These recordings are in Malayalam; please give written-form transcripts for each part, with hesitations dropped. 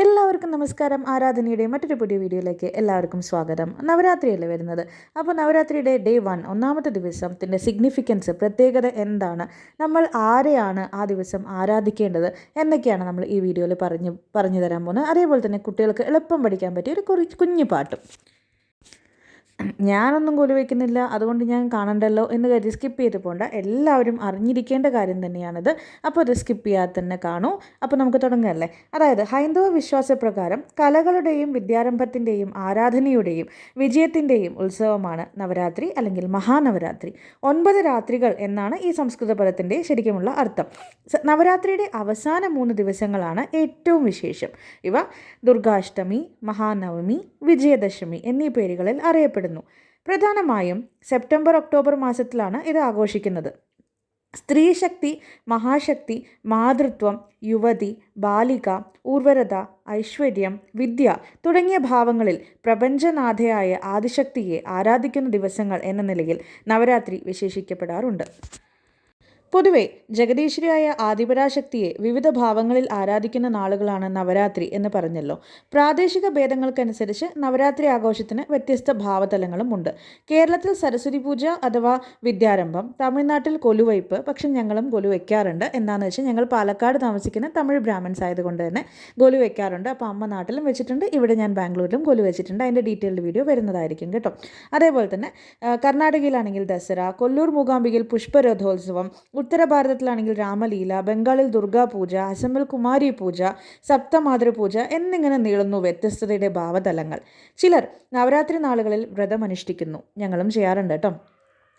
എല്ലാവർക്കും നമസ്കാരം. ആരാധനയുടെ മറ്റൊരു പുതിയ വീഡിയോയിലേക്ക് എല്ലാവർക്കും സ്വാഗതം. നവരാത്രിയല്ലേ വരുന്നത്. അപ്പോൾ നവരാത്രിയുടെ ഡേ 1 ഒന്നാമത്തെ ദിവസത്തിൻ്റെ സിഗ്നിഫിക്കൻസ്, പ്രത്യേകത എന്താണ്, നമ്മൾ ആരെയാണ് ആ ദിവസം ആരാധിക്കേണ്ടത് എന്നൊക്കെയാണ് നമ്മൾ ഈ വീഡിയോയിൽ പറഞ്ഞു തരാൻ പോകുന്നത്. അതേപോലെ തന്നെ കുട്ടികൾക്ക് എളുപ്പം പഠിക്കാൻ പറ്റിയ ഒരു കുഞ്ഞു പാട്ടും. ഞാനൊന്നും കൊലുവയ്ക്കുന്നില്ല, അതുകൊണ്ട് ഞാൻ കാണണ്ടല്ലോ എന്ന് കരുതി സ്കിപ്പ് ചെയ്ത് പോകണ്ട. എല്ലാവരും അറിഞ്ഞിരിക്കേണ്ട കാര്യം തന്നെയാണിത്. അപ്പോൾ അത് സ്കിപ്പ് ചെയ്യാതെ തന്നെ കാണൂ. അപ്പോൾ നമുക്ക് തുടങ്ങുകയല്ലേ. അതായത് ഹൈന്ദവ വിശ്വാസപ്രകാരം കലകളുടെയും വിദ്യാരംഭത്തിൻ്റെയും ആരാധനയുടെയും വിജയത്തിൻ്റെയും ഉത്സവമാണ് നവരാത്രി അല്ലെങ്കിൽ മഹാനവരാത്രി. 9 രാത്രികൾ എന്നാണ് ഈ സംസ്കൃത പദത്തിൻ്റെ ശരിക്കുമുള്ള അർത്ഥം. നവരാത്രിയുടെ അവസാന 3 ദിവസങ്ങളാണ് ഏറ്റവും വിശേഷം. ഇവ ദുർഗാഷ്ടമി, മഹാനവമി, വിജയദശമി എന്നീ പേരുകളിൽ അറിയപ്പെടുന്നു. പ്രധാനമായും സെപ്റ്റംബർ-ഒക്ടോബർ മാസത്തിലാണ് ഇത് ആഘോഷിക്കുന്നത്. സ്ത്രീശക്തി, മഹാശക്തി, മാതൃത്വം, യുവതി, ബാലിക, ഉർവരത, ഐശ്വര്യം, വിദ്യ തുടങ്ങിയ ഭാവങ്ങളിൽ പ്രപഞ്ചനാഥയായ ആദിശക്തിയെ ആരാധിക്കുന്ന ദിവസങ്ങൾ എന്ന നിലയിൽ നവരാത്രി വിശേഷിക്കപ്പെടാറുണ്ട്. പൊതുവെ ജഗദീശ്വരിയായ ആദിപരാശക്തിയെ വിവിധ ഭാവങ്ങളിൽ ആരാധിക്കുന്ന നാളുകളാണ് നവരാത്രി എന്ന് പറഞ്ഞല്ലോ. പ്രാദേശിക ഭേദങ്ങൾക്കനുസരിച്ച് നവരാത്രി ആഘോഷത്തിന് വ്യത്യസ്ത ഭാവതലങ്ങളും ഉണ്ട്. കേരളത്തിൽ സരസ്വതി പൂജ അഥവാ വിദ്യാരംഭം, തമിഴ്നാട്ടിൽ കൊലുവയ്പ്. പക്ഷെ ഞങ്ങളും കൊലു വയ്ക്കാറുണ്ട്. എന്താണെന്ന് വെച്ചാൽ ഞങ്ങൾ പാലക്കാട് താമസിക്കുന്ന തമിഴ് ബ്രാഹ്മൺസ് ആയതുകൊണ്ട് തന്നെ കൊലു വയ്ക്കാറുണ്ട്. അപ്പോൾ അമ്മ നാട്ടിലും വെച്ചിട്ടുണ്ട്, ഇവിടെ ഞാൻ ബാംഗ്ലൂരിലും കൊലു വെച്ചിട്ടുണ്ട്. അതിൻ്റെ ഡീറ്റെയിൽഡ് വീഡിയോ വരുന്നതായിരിക്കും കേട്ടോ. അതേപോലെ തന്നെ കർണാടകയിലാണെങ്കിൽ ദസറ, കൊല്ലൂർ മൂകാംബികയിൽ പുഷ്പരഥോത്സവം, ഉത്തര ഭാരതത്തിലാണെങ്കിൽ രാമലീല, ബംഗാളിൽ ദുർഗാപൂജ, അസമിൽ കുമാരി പൂജ, സപ്തമാതൃപൂജ എന്നിങ്ങനെ നീളുന്നു വ്യത്യസ്തതയുടെ ഭാവതലങ്ങൾ. ചിലർ നവരാത്രി നാളുകളിൽ വ്രതമനുഷ്ഠിക്കുന്നു. ഞങ്ങളും ചെയ്യാറുണ്ട് കേട്ടോ.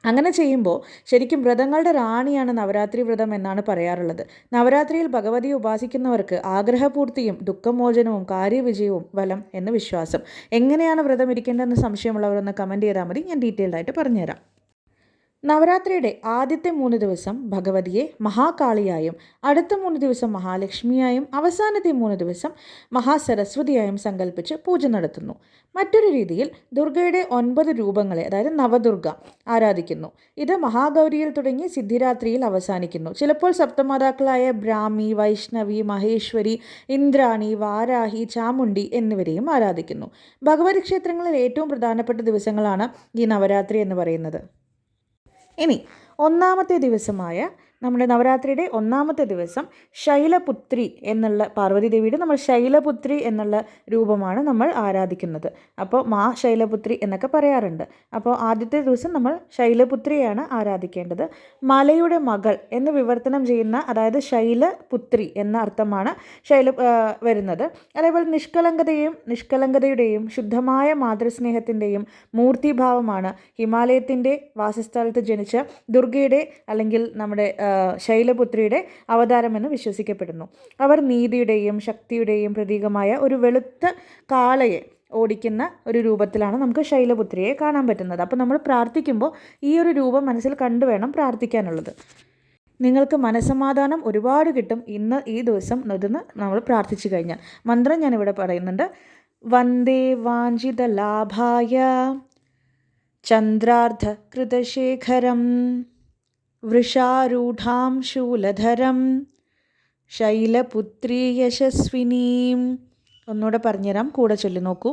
അങ്ങനെ ചെയ്യുമ്പോൾ ശരിക്കും വ്രതങ്ങളുടെ റാണിയാണ് നവരാത്രി വ്രതം എന്നാണ് പറയാറുള്ളത്. നവരാത്രിയിൽ ഭഗവതിയെ ഉപാസിക്കുന്നവർക്ക് ആഗ്രഹപൂർത്തിയും ദുഃഖമോചനവും കാര്യവിജയവും ഫലം എന്ന് വിശ്വാസം. എങ്ങനെയാണ് വ്രതം ഇരിക്കേണ്ടതെന്ന് സംശയമുള്ളവരൊന്ന് കമൻറ്റ് ചെയ്താൽ മതി, ഞാൻ ഡീറ്റെയിൽഡായിട്ട് പറഞ്ഞുതരാം. നവരാത്രിയുടെ ആദ്യത്തെ 3 ദിവസം ഭഗവതിയെ മഹാകാളിയായും, അടുത്ത 3 ദിവസം മഹാലക്ഷ്മിയായും, അവസാനത്തെ 3 ദിവസം മഹാസരസ്വതിയായും സങ്കല്പിച്ച് പൂജ നടത്തുന്നു. മറ്റൊരു രീതിയിൽ ദുർഗയുടെ 9 രൂപങ്ങളെ, അതായത് നവദുർഗ ആരാധിക്കുന്നു. ഇത് മഹാഗൗരിയിൽ തുടങ്ങി സിദ്ധിരാത്രിയിൽ അവസാനിക്കുന്നു. ചിലപ്പോൾ സപ്തമാതാക്കളായ ബ്രാഹ്മി, വൈഷ്ണവി, മഹേശ്വരി, ഇന്ദ്രാണി, വാരാഹി, ചാമുണ്ഡി എന്നിവരെയും ആരാധിക്കുന്നു. ഭഗവതി ക്ഷേത്രങ്ങളിൽ ഏറ്റവും പ്രധാനപ്പെട്ട ദിവസങ്ങളാണ് ഈ നവരാത്രി എന്ന് പറയുന്നത്. ഇനി ഒന്നാമത്തെ ദിവസമായ നമ്മുടെ നവരാത്രിയുടെ ഒന്നാമത്തെ ദിവസം ശൈലപുത്രി എന്നുള്ള പാർവതി ദേവിയുടെ നമ്മൾ ശൈലപുത്രി എന്നുള്ള രൂപമാണ് നമ്മൾ ആരാധിക്കുന്നത്. അപ്പോൾ മാ ശൈലപുത്രി എന്നൊക്കെ പറയാറുണ്ട്. അപ്പോൾ ആദ്യത്തെ ദിവസം നമ്മൾ ശൈലപുത്രിയാണ് ആരാധിക്കേണ്ടത്. മലയുടെ മകൾ എന്ന് വിവർത്തനം ചെയ്യുന്ന, അതായത് ശൈലപുത്രി എന്ന അർത്ഥമാണ് വരുന്നത്. അതേപോലെ നിഷ്കളങ്കതയുടെയും ശുദ്ധമായ മാതൃസ്നേഹത്തിൻ്റെയും മൂർത്തിഭാവമാണ് ഹിമാലയത്തിൻ്റെ വാസസ്ഥലത്ത് ജനിച്ച ദുർഗയുടെ അല്ലെങ്കിൽ നമ്മുടെ ശൈലപുത്രിയുടെ അവതാരമെന്ന് വിശ്വസിക്കപ്പെടുന്നു. അവർ നീതിയുടെയും ശക്തിയുടെയും പ്രതീകമായ ഒരു വെളുത്ത കാളയെ ഓടിക്കുന്ന ഒരു രൂപത്തിലാണ് നമുക്ക് ശൈലപുത്രിയെ കാണാൻ പറ്റുന്നത്. അപ്പോൾ നമ്മൾ പ്രാർത്ഥിക്കുമ്പോൾ ഈ ഒരു രൂപം മനസ്സിൽ കണ്ടുവേണം പ്രാർത്ഥിക്കാനുള്ളത്. നിങ്ങൾക്ക് മനസ്സമാധാനം ഒരുപാട് കിട്ടും ഈ ദിവസം ഇരുന്ന് നമ്മൾ പ്രാർത്ഥിച്ചു കഴിഞ്ഞാൽ. മന്ത്രം ഞാനിവിടെ പറയുന്നുണ്ട്. വന്ദേ വാഞ്ചിത ലാഭായ ചന്ദ്രാർദ്ധ കൃതശേഖരം വൃഷാരൂഢാം ശൂലധരം ശൈലപുത്രീ യശസ്വിനീം. ഒന്നുകൂടെ പറഞ്ഞുതരാം, കൂടെ ചൊല്ലി നോക്കൂ.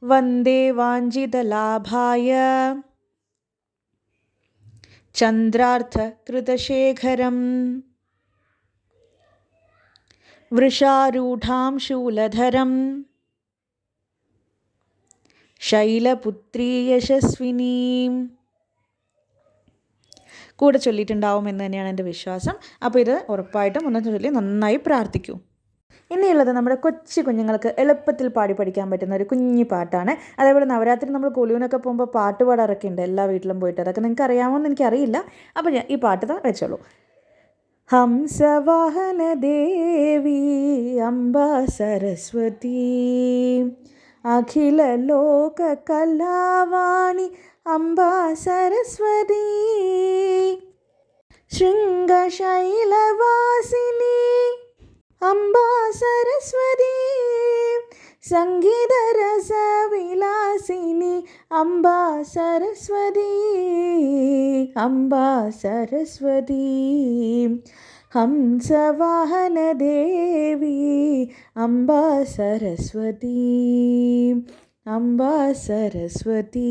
വന്ദേ വാഞ്ചിത ലാഭായ ചന്ദ്രാർദ്ധ കൃതശേഖരം വൃഷാരൂഢാം ശൂലധരം ശൈലപുത്രീ യശസ്വിനീം. കൂടെ ചൊല്ലിയിട്ടുണ്ടാവുമെന്ന് തന്നെയാണ് എൻ്റെ വിശ്വാസം. അപ്പോൾ ഇത് ഉറപ്പായിട്ടും ഒന്ന് ചൊല്ലി നന്നായി പ്രാർത്ഥിക്കൂ. ഇനിയുള്ളത് നമ്മുടെ കൊച്ചു കുഞ്ഞുങ്ങൾക്ക് എളുപ്പത്തിൽ പാടി പഠിക്കാൻ പറ്റുന്ന ഒരു കുഞ്ഞി പാട്ടാണ്. അതേപോലെ നവരാത്രി നമ്മൾ കൊലുവിനൊക്കെ പോകുമ്പോൾ പാട്ട് പാടാറൊക്കെ ഉണ്ട് എല്ലാ വീട്ടിലും പോയിട്ട്. അതൊക്കെ നിങ്ങൾക്ക് അറിയാമോയെന്ന് എനിക്കറിയില്ല. അപ്പോൾ ഞാൻ ഈ പാട്ട് വെച്ചോളൂ. ഹംസവാഹന ദേവി അംബ സരസ്വതി അഖില ലോക കലാവാണി അംബ സരസ്വതി ശൃംഗശൈലവാസിനി അംബ സരസ്വതി സംഗീതരസവിലാസിനി അംബ സരസ്വതി അംബ സരസ്വതി ഹംസവാഹന ദേവി അംബാ സരസ്വതി അംബാ സരസ്വതി.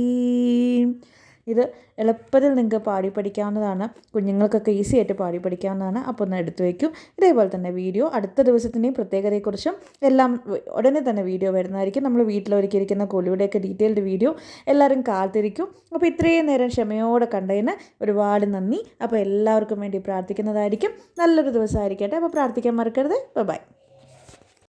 ഇത് എളുപ്പത്തിൽ നിങ്ങൾക്ക് പാടി പഠിക്കാവുന്നതാണ്. കുഞ്ഞുങ്ങൾക്കൊക്കെ ഈസി ആയിട്ട് പാടി പഠിക്കാവുന്നതാണ്. അപ്പോൾ ഒന്ന് എടുത്തു വയ്ക്കും. ഇതേപോലെ തന്നെ വീഡിയോ അടുത്ത ദിവസത്തിൻ്റെയും പ്രത്യേകതയെക്കുറിച്ചും എല്ലാം ഉടനെ തന്നെ വീഡിയോ വരുന്നതായിരിക്കും. നമ്മൾ വീട്ടിലൊരുക്കിയിരിക്കുന്ന കൊലുവിടെയൊക്കെ ഡീറ്റെയിൽഡ് വീഡിയോ എല്ലാവരും കാത്തിരിക്കും. അപ്പോൾ ഇത്രയും നേരം ക്ഷമയോടെ കണ്ടതിന് ഒരുപാട് നന്ദി. അപ്പോൾ എല്ലാവർക്കും വേണ്ടി പ്രാർത്ഥിക്കുന്നതായിരിക്കും. നല്ലൊരു ദിവസമായിരിക്കട്ടെ. അപ്പോൾ പ്രാർത്ഥിക്കാൻ മറക്കരുത്. ബൈ.